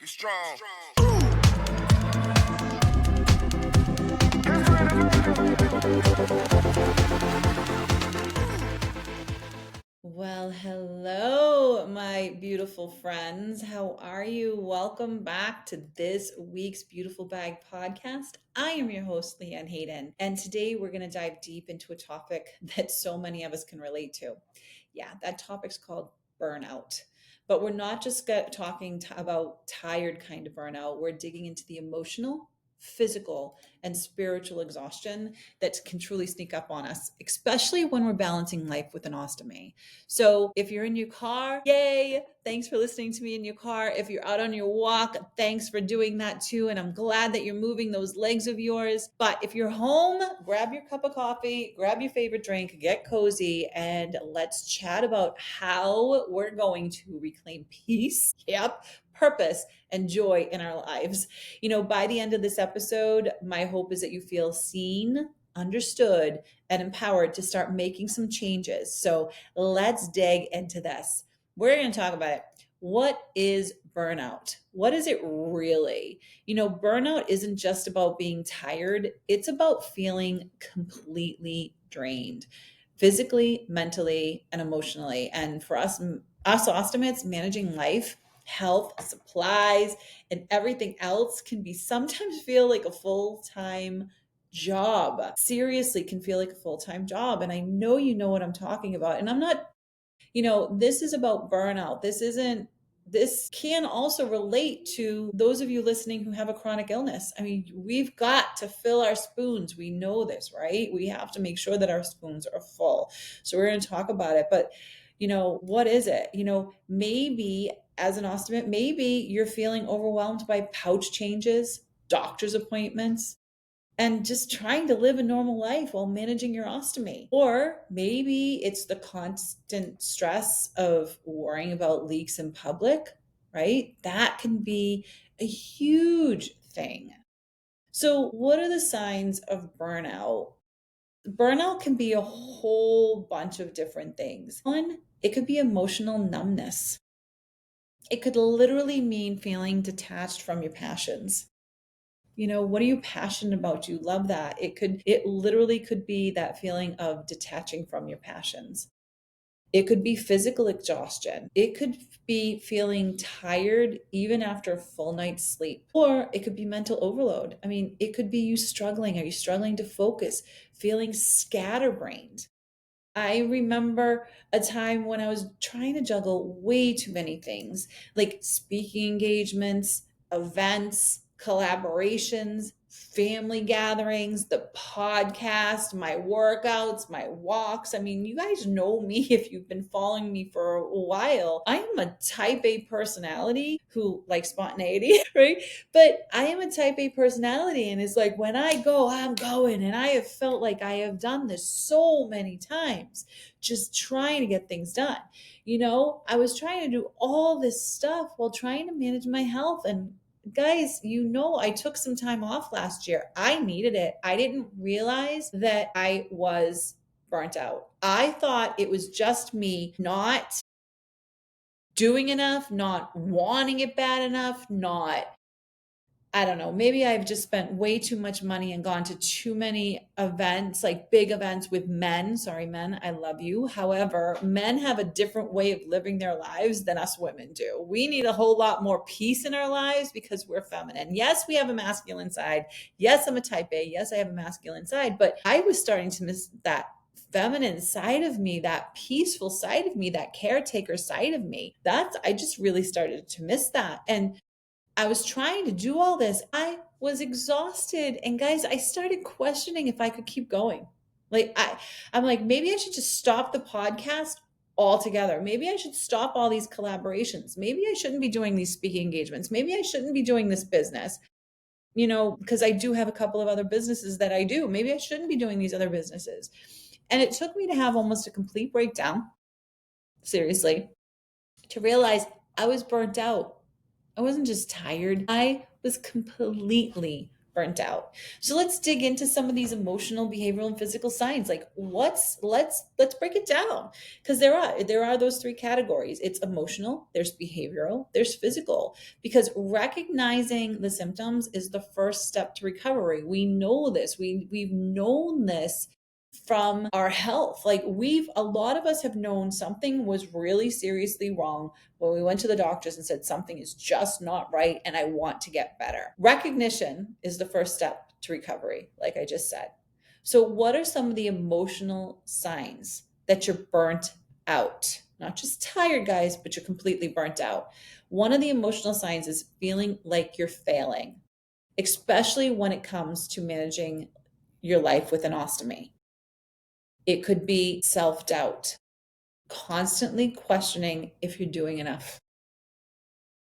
Get strong. Well, hello, my beautiful friends. How are you? Welcome back to this week's Beautiful Bag podcast. I am your host, LeeAnne Hayden, and today we're going to dive deep into a topic that so many of us can relate to. Yeah, that topic's called burnout. But we're not just talking about tired kind of burnout, we're digging into the emotional, physical, and spiritual exhaustion that can truly sneak up on us, especially when we're balancing life with an ostomy. So if you're in your car, yay, thanks for listening to me in your car. If you're out on your walk, thanks for doing that too. And I'm glad that you're moving those legs of yours. But if you're home, grab your cup of coffee, grab your favorite drink, get cozy, and let's chat about how we're going to reclaim peace. Yep. Purpose and joy in our lives. By the end of this episode, my hope is that you feel seen, understood, and empowered to start making some changes. So let's dig into this. We're going to talk about it. What is burnout? What is it really? Burnout isn't just about being tired, it's about feeling completely drained physically, mentally, and emotionally. And for us ostomates, managing life, health, supplies, and everything else can be sometimes feel like a full-time job. Seriously, can feel like a full-time job. And I know you know what I'm talking about. And I'm not, this is about burnout. This can also relate to those of you listening who have a chronic illness. I mean, we've got to fill our spoons. We know this, right? We have to make sure that our spoons are full. So we're going to talk about it. But, what is it? Maybe as an ostomate, maybe you're feeling overwhelmed by pouch changes, doctor's appointments, and just trying to live a normal life while managing your ostomy. Or maybe it's the constant stress of worrying about leaks in public, right? That can be a huge thing. So, what are the signs of burnout? Burnout can be a whole bunch of different things. One, it could be emotional numbness. It could literally mean feeling detached from your passions. What are you passionate about? You love that. It literally could be that feeling of detaching from your passions. It could be physical exhaustion. It could be feeling tired even after a full night's sleep. Or it could be mental overload. I mean, it could be you struggling. Are you struggling to focus? Feeling scatterbrained. I remember a time when I was trying to juggle way too many things, like speaking engagements, events, collaborations, family gatherings, the podcast, my workouts, my walks. I mean, you guys know me if you've been following me for a while. I am a type A personality who likes spontaneity, right? But I am a type A personality, and it's like when I go, I'm going. And I have felt like I have done this so many times, just trying to get things done. I was trying to do all this stuff while trying to manage my health. And guys, I took some time off last year. I needed it. I didn't realize that I was burnt out. I thought it was just me not doing enough, not wanting it bad enough, I don't know, maybe I've just spent way too much money and gone to too many events, like big events with men. Sorry, men, I love you. However, men have a different way of living their lives than us women do. We need a whole lot more peace in our lives because we're feminine. Yes, we have a masculine side. Yes, I'm a type A. Yes, I have a masculine side. But I was starting to miss that feminine side of me, that peaceful side of me, that caretaker side of me. I just really started to miss that. And I was trying to do all this. I was exhausted. And guys, I started questioning if I could keep going. I'm like, maybe I should just stop the podcast altogether. Maybe I should stop all these collaborations. Maybe I shouldn't be doing these speaking engagements. Maybe I shouldn't be doing this business, because I do have a couple of other businesses that I do. Maybe I shouldn't be doing these other businesses. And it took me to have almost a complete breakdown, seriously, to realize I was burnt out. I wasn't just tired. I was completely burnt out. So let's dig into some of these emotional, behavioral, and physical signs. Like let's break it down, because there are those three categories. It's emotional, there's behavioral, there's physical. Because recognizing the symptoms is the first step to recovery. We know this. We've known this from our health. Like a lot of us have known something was really seriously wrong when we went to the doctors and said something is just not right and I want to get better. Recognition is the first step to recovery, like I just said. So what are some of the emotional signs that you're burnt out? Not just tired, guys, but you're completely burnt out. One of the emotional signs is feeling like you're failing, especially when it comes to managing your life with an ostomy. It could be self-doubt, constantly questioning if you're doing enough,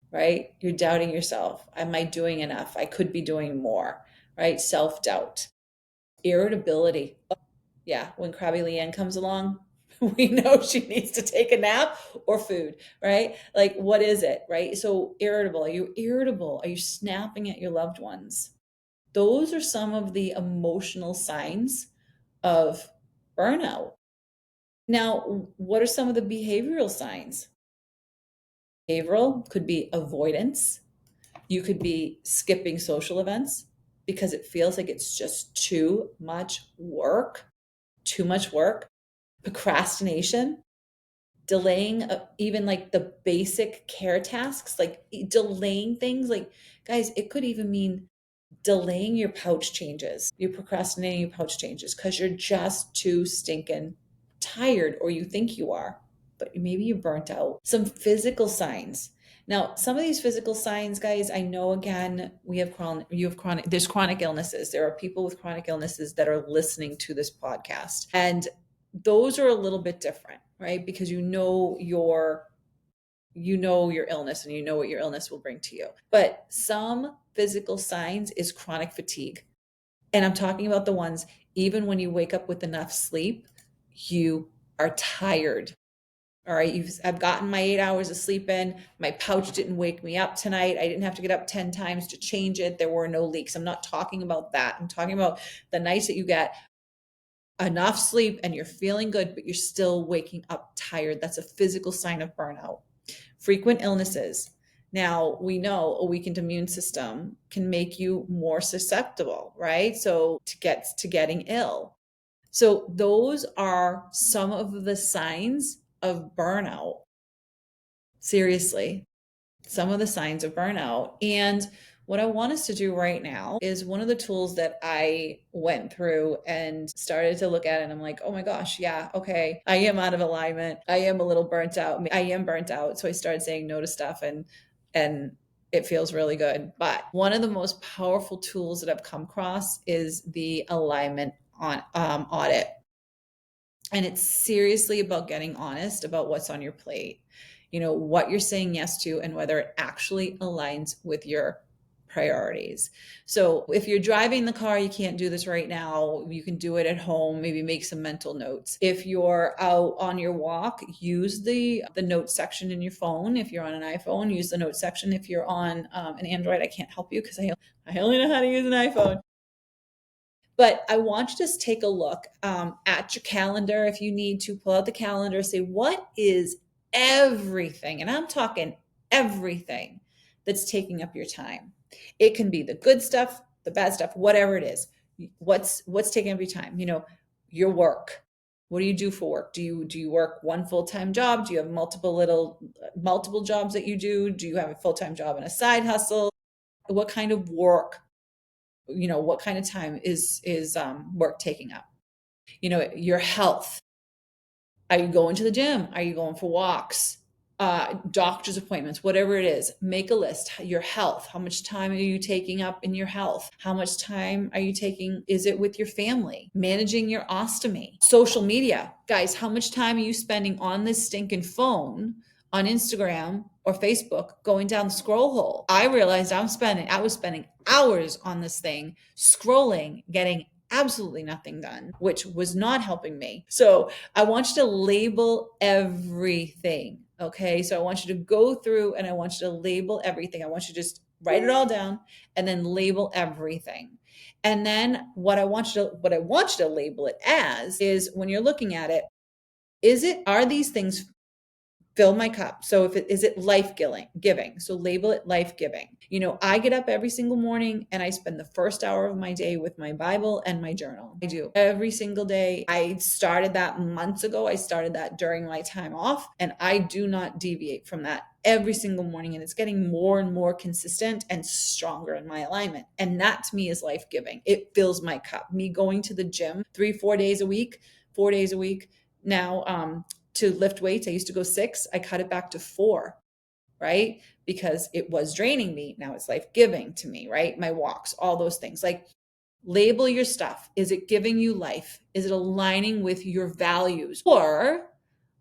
right? You're doubting yourself. Am I doing enough? I could be doing more, right? Self-doubt. Irritability. Yeah, when crabby LeeAnne comes along, we know she needs to take a nap or food, right? Like, what is it, right? So irritable. Are you irritable? Are you snapping at your loved ones? Those are some of the emotional signs of burnout. Now, what are some of the behavioral signs? Behavioral could be avoidance. You could be skipping social events because it feels like it's just too much work, procrastination, delaying even like the basic care tasks, like delaying things. Like, guys, it could even mean delaying your pouch changes. You're procrastinating your pouch changes because you're just too stinking tired, or you think you are, but maybe you're burnt out. Some physical signs. Now, some of these physical signs, guys, I know, again, there's chronic illnesses. There are people with chronic illnesses that are listening to this podcast. And those are a little bit different, right? Because you know your illness and you know what your illness will bring to you. But some physical signs is chronic fatigue. And I'm talking about the ones, even when you wake up with enough sleep, you are tired. All right. I've gotten my 8 hours of sleep in. My pouch didn't wake me up tonight. I didn't have to get up 10 times to change it. There were no leaks. I'm not talking about that. I'm talking about the nights that you get enough sleep and you're feeling good, but you're still waking up tired. That's a physical sign of burnout. Frequent illnesses. Now, we know a weakened immune system can make you more susceptible, right? So to getting ill. So those are some of the signs of burnout. Seriously, some of the signs of burnout. And what I want us to do right now is one of the tools that I went through and started to look at, and I'm like, oh my gosh, yeah, okay, I am out of alignment. I am a little burnt out. I am burnt out. So I started saying no to stuff, and it feels really good. But one of the most powerful tools that I've come across is the alignment audit. And it's seriously about getting honest about what's on your plate, what you're saying yes to, and whether it actually aligns with your priorities. So if you're driving the car, you can't do this right now. You can do it at home, maybe make some mental notes. If you're out on your walk, use the notes section in your phone. If you're on an iPhone, use the notes section. If you're on an Android, I can't help you because I only know how to use an iPhone. But I want you to just take a look at your calendar. If you need to, pull out the calendar, say, what is everything? And I'm talking everything that's taking up your time. It can be the good stuff, the bad stuff, whatever it is. What's taking up your time? Your work. What do you do for work? Do you work one full-time job? Do you have multiple jobs that you do? Do you have a full-time job and a side hustle? What kind of work? What kind of time is work taking up? Your health. Are you going to the gym? Are you going for walks? Doctor's appointments, whatever it is, make a list. Your health. How much time are you taking up in your health? How much time are you taking? Is it with your family? Managing your ostomy. Social media. Guys, how much time are you spending on this stinking phone, on Instagram or Facebook, going down the scroll hole? I realized I was spending hours on this thing, scrolling, getting absolutely nothing done, which was not helping me. So I want you to label everything. Okay. So I want you to go through and I want you to label everything. I want you to just write it all down, and then label everything. And then what I want you to label it as is, when you're looking at it, are these things fill my cup? So if it is, it life giving, so label it life giving. I get up every single morning and I spend the first hour of my day with my Bible and my journal. I do every single day. I started that months ago. I started that during my time off, and I do not deviate from that every single morning, and it's getting more and more consistent and stronger in my alignment. And that to me is life giving. It fills my cup. Me going to the gym 4 days a week now, to lift weights. I used to go 6. I cut it back to 4, right? Because it was draining me. Now it's life giving to me, right? My walks, all those things. Like, label your stuff. Is it giving you life? Is it aligning with your values? Or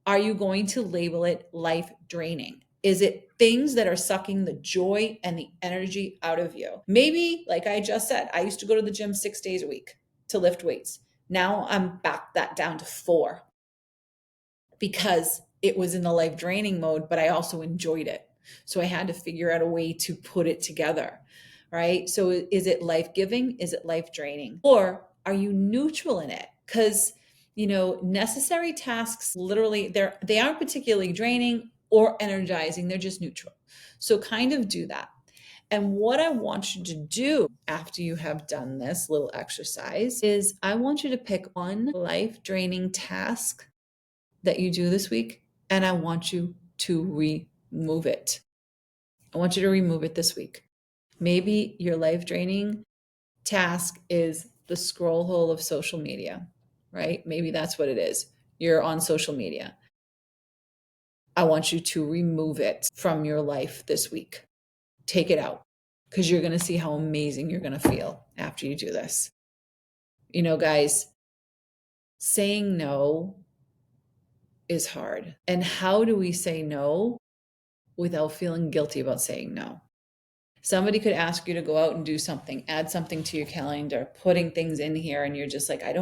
are you going to label it life draining? Is it things that are sucking the joy and the energy out of you? Maybe, like I just said, I used to go to the gym 6 days a week to lift weights. Now I'm back that down to 4, because it was in the life draining mode, but I also enjoyed it. So I had to figure out a way to put it together, right? So is it life giving? Is it life draining? Or are you neutral in it? Because, necessary tasks, literally, they aren't particularly draining or energizing. They're just neutral. So kind of do that. And what I want you to do after you have done this little exercise is, I want you to pick one life draining task that you do this week, and I want you to remove it. I want you to remove it this week. Maybe your life draining task is the scroll hole of social media, right? Maybe that's what it is. You're on social media. I want you to remove it from your life this week. Take it out, because you're going to see how amazing you're going to feel after you do this. Guys, saying no is hard. And how do we say no without feeling guilty about saying no? Somebody could ask you to go out and do something, add something to your calendar, putting things in here, and you're just like, I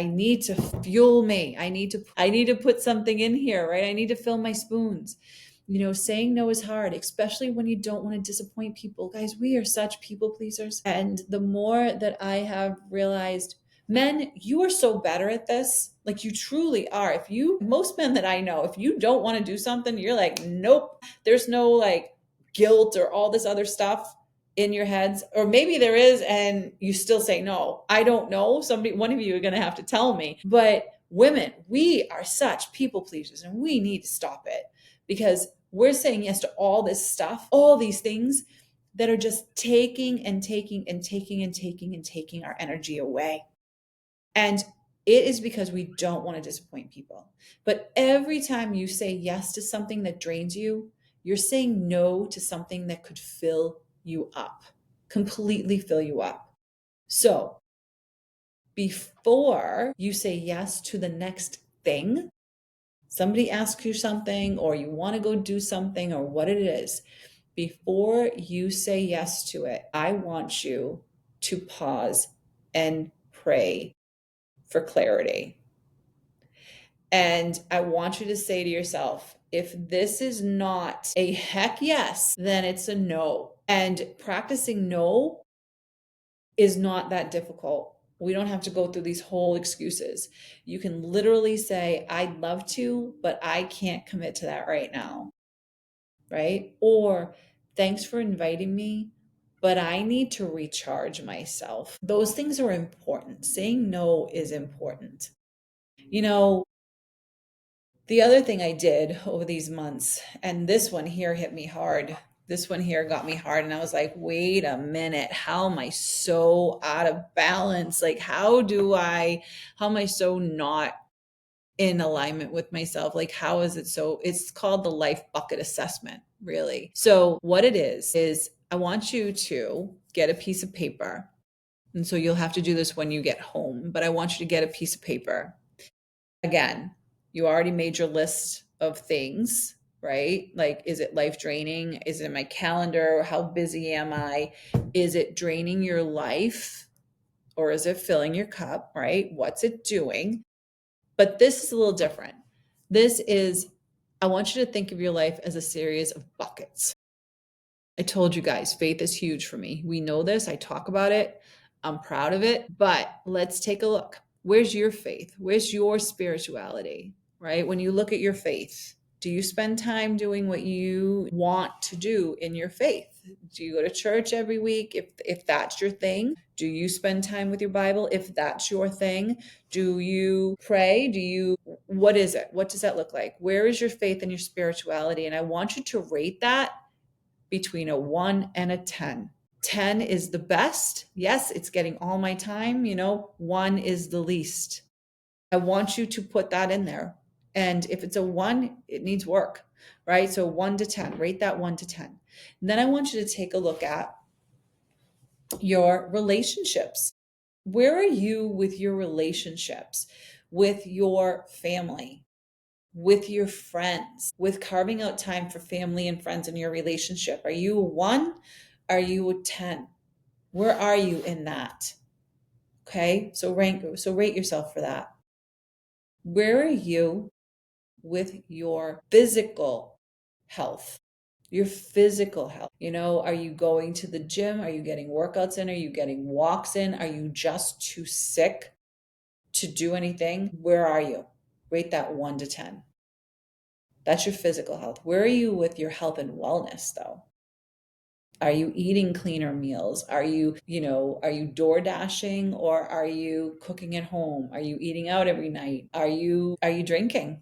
need to fuel me. I need to put something in here, right? I need to fill my spoons. Saying no is hard, especially when you don't want to disappoint people. Guys, we are such people pleasers. And the more that I have realized, men, you are so better at this. Like, you truly are. Most men that I know, if you don't want to do something, you're like, nope. There's no like guilt or all this other stuff in your heads. Or maybe there is, and you still say no. I don't know. One of you are going to have to tell me. But women, we are such people pleasers, and we need to stop it, because we're saying yes to all this stuff, all these things that are just taking and taking and taking and taking and taking our energy away. And it is because we don't want to disappoint people. But every time you say yes to something that drains you, you're saying no to something that could fill you up, completely fill you up. So before you say yes to the next thing, somebody asks you something, or you want to go do something, or what it is, before you say yes to it, I want you to pause and pray for clarity. And I want you to say to yourself, if this is not a heck yes, then it's a no. And practicing no is not that difficult. We don't have to go through these whole excuses. You can literally say, I'd love to, but I can't commit to that right now. Right? Or, thanks for inviting me, but I need to recharge myself. Those things are important. Saying no is important. The other thing I did over these months, and this one here hit me hard. This one here got me hard. And I was like, wait a minute, how am I so out of balance? Like, how am I so not in alignment with myself? Like, how is it so? It's called the life bucket assessment, really. So what it is I want you to get a piece of paper. And so you'll have to do this when you get home, but I want you to get a piece of paper. Again, you already made your list of things, right? Like, is it life draining? Is it in my calendar? How busy am I? Is it draining your life, or is it filling your cup, right? What's it doing? But this is a little different. I want you to think of your life as a series of buckets. I told you guys, faith is huge for me. We know this. I talk about it. I'm proud of it. But let's take a look. Where's your faith? Where's your spirituality? Right? When you look at your faith, do you spend time doing what you want to do in your faith? Do you go to church every week if that's your thing? Do you spend time with your Bible if that's your thing? Do you pray? What is it? What does that look like? Where is your faith and your spirituality? And I want you to rate that between a 1 and a 10. 10 is the best. Yes, it's getting all my time. 1 is the least. I want you to put that in there. And if it's a 1, it needs work, right? So 1 to 10, rate that 1 to 10. And then I want you to take a look at your relationships. Where are you with your relationships, with your family, with your friends, with carving out time for family and friends in your relationship? Are you a 1? Are you a 10? Where are you in that? Okay, so rate yourself for that. Where are you with your physical health? Your physical health. Are you going to the gym? Are you getting workouts in? Are you getting walks in? Are you just too sick to do anything? Where are you? Rate that 1 to 10. That's your physical health. Where are you with your health and wellness though? Are you eating cleaner meals? Are you door dashing, or are you cooking at home? Are you eating out every night? Are you drinking?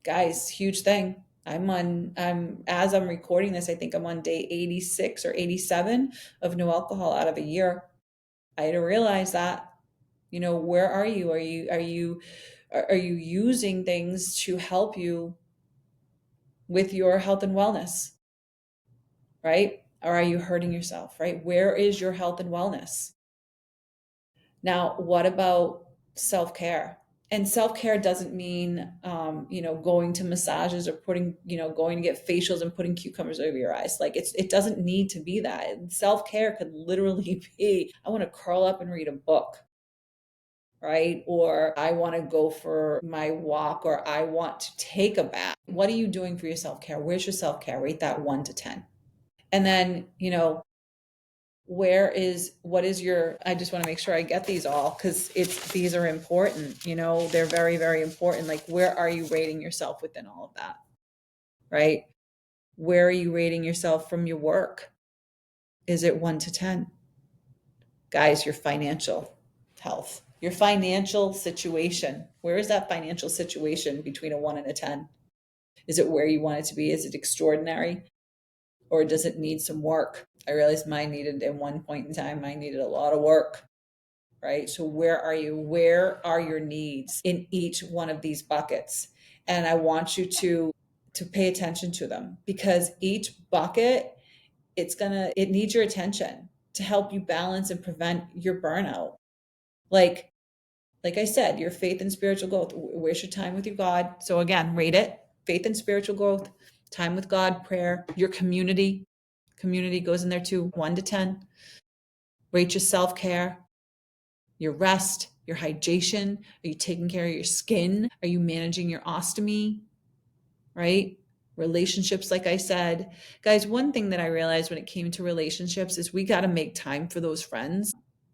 Guys, huge thing. As I'm recording this, I think I'm on day 86 or 87 of no alcohol out of a year. I didn't realize that. Where are you? Are you using things to help you with your health and wellness? Right? Or are you hurting yourself, right? Where is your health and wellness? Now, what about self-care? And self-care doesn't mean, going to massages or going to get facials and putting cucumbers over your eyes. Like it doesn't need to be that. Self-care could literally be, I want to curl up and read a book, right? Or I want to go for my walk, or I want to take a bath. What are you doing for your self-care? Where's your self-care? Rate that 1 to 10. And then, what is your, I just want to make sure I get these all, because these are important, they're very, very important. Like, where are you rating yourself within all of that, right? Where are you rating yourself from your work? Is it 1 to 10? Guys, your financial health, your financial situation, where is that financial situation between a 1 and a 10? Is it where you want it to be? Is it extraordinary? Or does it need some work? I realized mine needed, at one point in time, mine needed a lot of work, right? So where are you? Where are your needs in each one of these buckets? And I want you to pay attention to them, because each bucket, it needs your attention to help you balance and prevent your burnout. Like I said, your faith and spiritual growth. Where's your time with your God? So again, rate it. Faith and spiritual growth, time with God, prayer, your community. Community goes in there too, 1 to 10. Rate your self-care, your rest, your hydration. Are you taking care of your skin? Are you managing your ostomy? Right? Relationships, like I said. Guys, one thing that I realized when it came to relationships is we got to make time for those friends.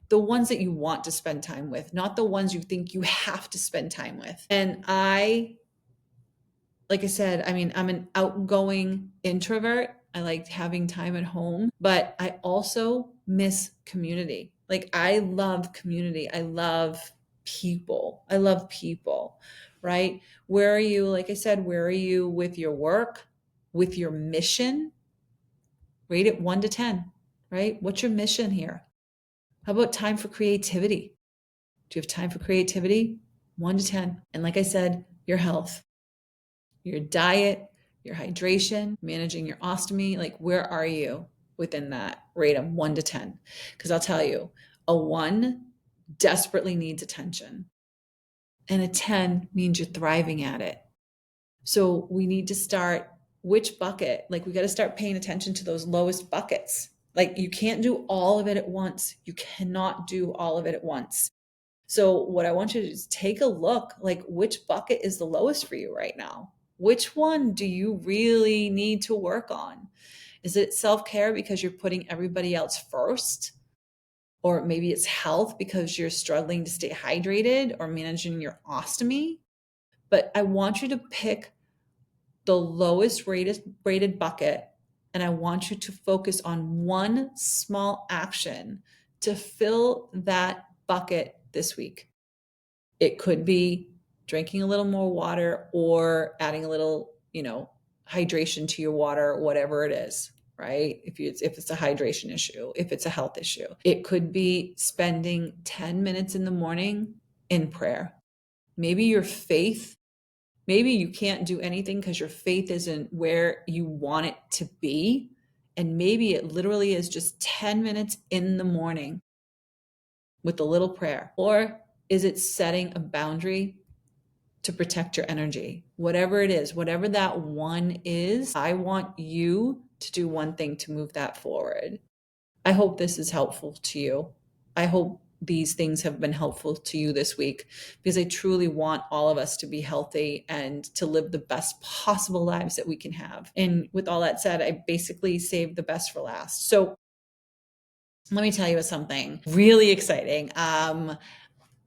The ones that you want to spend time with, not the ones you think you have to spend time with. And like I said, I'm an outgoing introvert. I like having time at home, but I also miss community. Like, I love community. I love people. Right? Where are you? Like I said, where are you with your work, with your mission? Rate it 1 to 10, right? What's your mission here? How about time for creativity? Do you have time for creativity? 1 to 10. And like I said, your health, your diet, your hydration, managing your ostomy. Like, where are you within that? Rate them 1 to 10. Because I'll tell you, a 1 desperately needs attention, and a 10 means you're thriving at it. So we need to start, which bucket? Like, we got to start paying attention to those lowest buckets. Like, you can't do all of it at once. You cannot do all of it at once. So what I want you to do is take a look, like, which bucket is the lowest for you right now? Which one do you really need to work on? Is it self-care because you're putting everybody else first? Or maybe it's health because you're struggling to stay hydrated or managing your ostomy. But I want you to pick the lowest rated bucket, and I want you to focus on one small action to fill that bucket this week. It could be drinking a little more water or adding a little, hydration to your water, whatever it is, right? If it's a hydration issue, if it's a health issue, it could be spending 10 minutes in the morning in prayer. Maybe your faith, maybe you can't do anything because your faith isn't where you want it to be. And maybe it literally is just 10 minutes in the morning with a little prayer. Or is it setting a boundary to protect your energy? Whatever it is, whatever that one is, I want you to do one thing to move that forward. I hope this is helpful to you. I hope these things have been helpful to you this week, because I truly want all of us to be healthy and to live the best possible lives that we can have. And with all that said, I basically saved the best for last. So let me tell you something really exciting.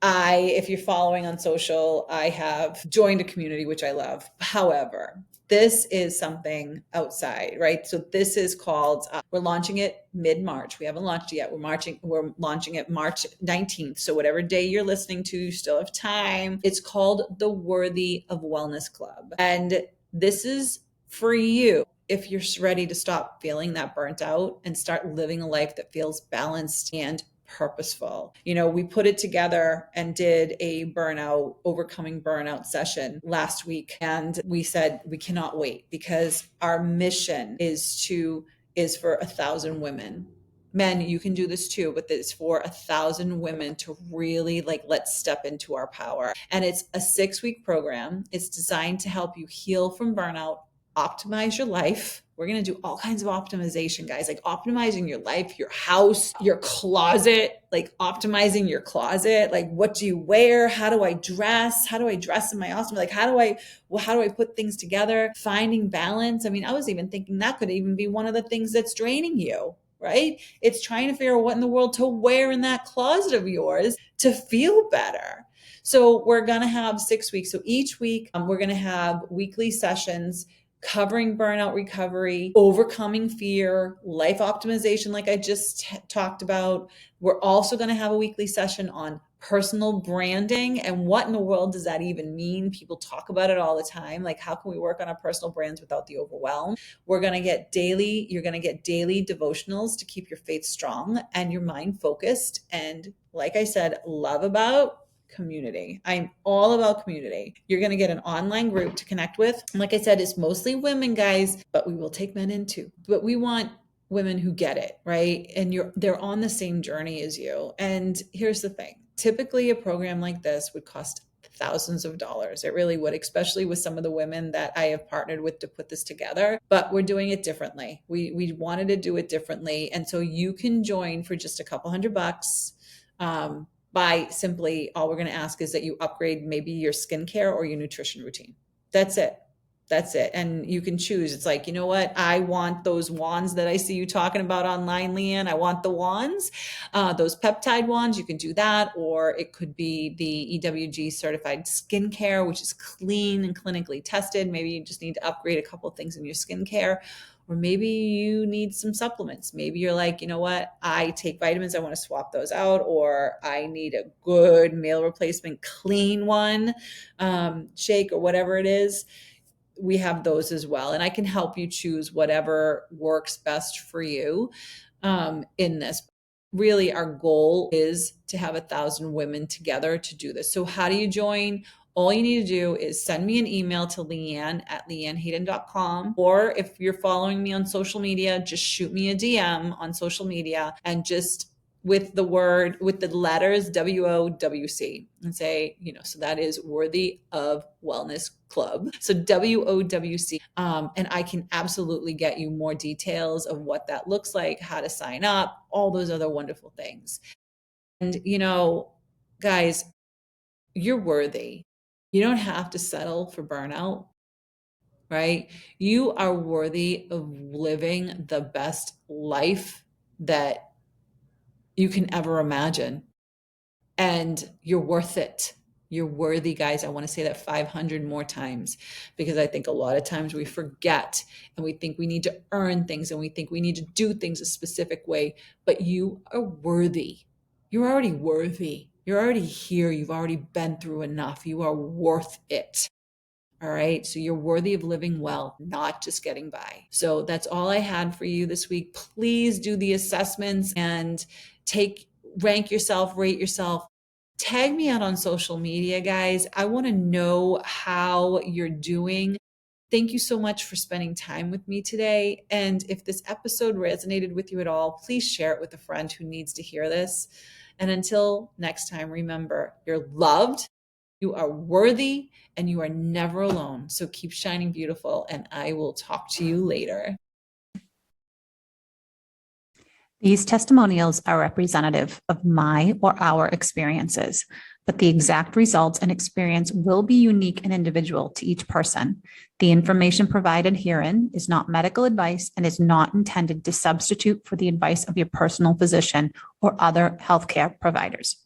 If you're following on social, I have joined a community, which I love. However, this is something outside, right? So this is called, we're launching it mid-March. We haven't launched it yet. We're launching it March 19th. So whatever day you're listening to, you still have time. It's called the Worthy of Wellness Club. And this is for you if you're ready to stop feeling that burnt out and start living a life that feels balanced and purposeful. We put it together and did a overcoming burnout session last week. And we said, we cannot wait, because our mission is for 1,000 women. Men, you can do this too, but it's for 1,000 women to really let's step into our power. And it's a 6-week program. It's designed to help you heal from burnout, optimize your life. We're going to do all kinds of optimization, guys, like optimizing your life, your house, your closet, optimizing your closet. What do you wear? How do I dress? How do I dress in my ostomy? How do I put things together? Finding balance. I was even thinking that could even be one of the things that's draining you, right? It's trying to figure out what in the world to wear in that closet of yours to feel better. So we're going to have 6 weeks. So each week, we're going to have weekly sessions covering burnout recovery, overcoming fear, life optimization, like I just talked about. We're also going to have a weekly session on personal branding. And what in the world does that even mean? People talk about it all the time. How can we work on our personal brands without the overwhelm? You're going to get daily devotionals to keep your faith strong and your mind focused. And like I said, love about community. I'm all about community. You're going to get an online group to connect with. Like I said, it's mostly women, guys, but we will take men in too. But we want women who get it, right? And they're on the same journey as you. And here's the thing. Typically a program like this would cost thousands of dollars. It really would, especially with some of the women that I have partnered with to put this together. But we're doing it differently. We wanted to do it differently. And so you can join for just a couple $100. By simply, all we're going to ask is that you upgrade maybe your skincare or your nutrition routine. That's it. And you can choose. It's you know what? I want those wands that I see you talking about online, LeeAnne. I want the wands, those peptide wands. You can do that. Or it could be the EWG certified skincare, which is clean and clinically tested. Maybe you just need to upgrade a couple of things in your skincare. Or maybe you need some supplements. Maybe you're you know what? I take vitamins. I want to swap those out. Or I need a good meal replacement, clean one, shake or whatever it is. We have those as well. And I can help you choose whatever works best for you in this. Really, our goal is to have 1,000 women together to do this. So how do you join? All you need to do is send me an email to LeeAnne at LeeAnneHayden.com. Or if you're following me on social media, just shoot me a DM on social media and just with the letters WOWC and say, so that is Worthy of Wellness Club. So WOWC. And I can absolutely get you more details of what that looks like, how to sign up, all those other wonderful things. And, guys, you're worthy. You don't have to settle for burnout. right? You are worthy of living the best life that you can ever imagine. And you're worth it. You're worthy, guys. I want to say that 500 more times because I think a lot of times we forget and we think we need to earn things and we think we need to do things a specific way, but you are worthy. You're already worthy. You're already here. You've already been through enough. You are worth it. All right. So you're worthy of living well, not just getting by. So that's all I had for you this week. Please do the assessments and rank yourself, rate yourself. Tag me out on social media, guys. I want to know how you're doing. Thank you so much for spending time with me today. And if this episode resonated with you at all, please share it with a friend who needs to hear this. And until next time, remember, you're loved, you are worthy, and you are never alone. So keep shining beautiful, and I will talk to you later. These testimonials are representative of my or our experiences, but the exact results and experience will be unique and individual to each person. The information provided herein is not medical advice and is not intended to substitute for the advice of your personal physician or other healthcare providers.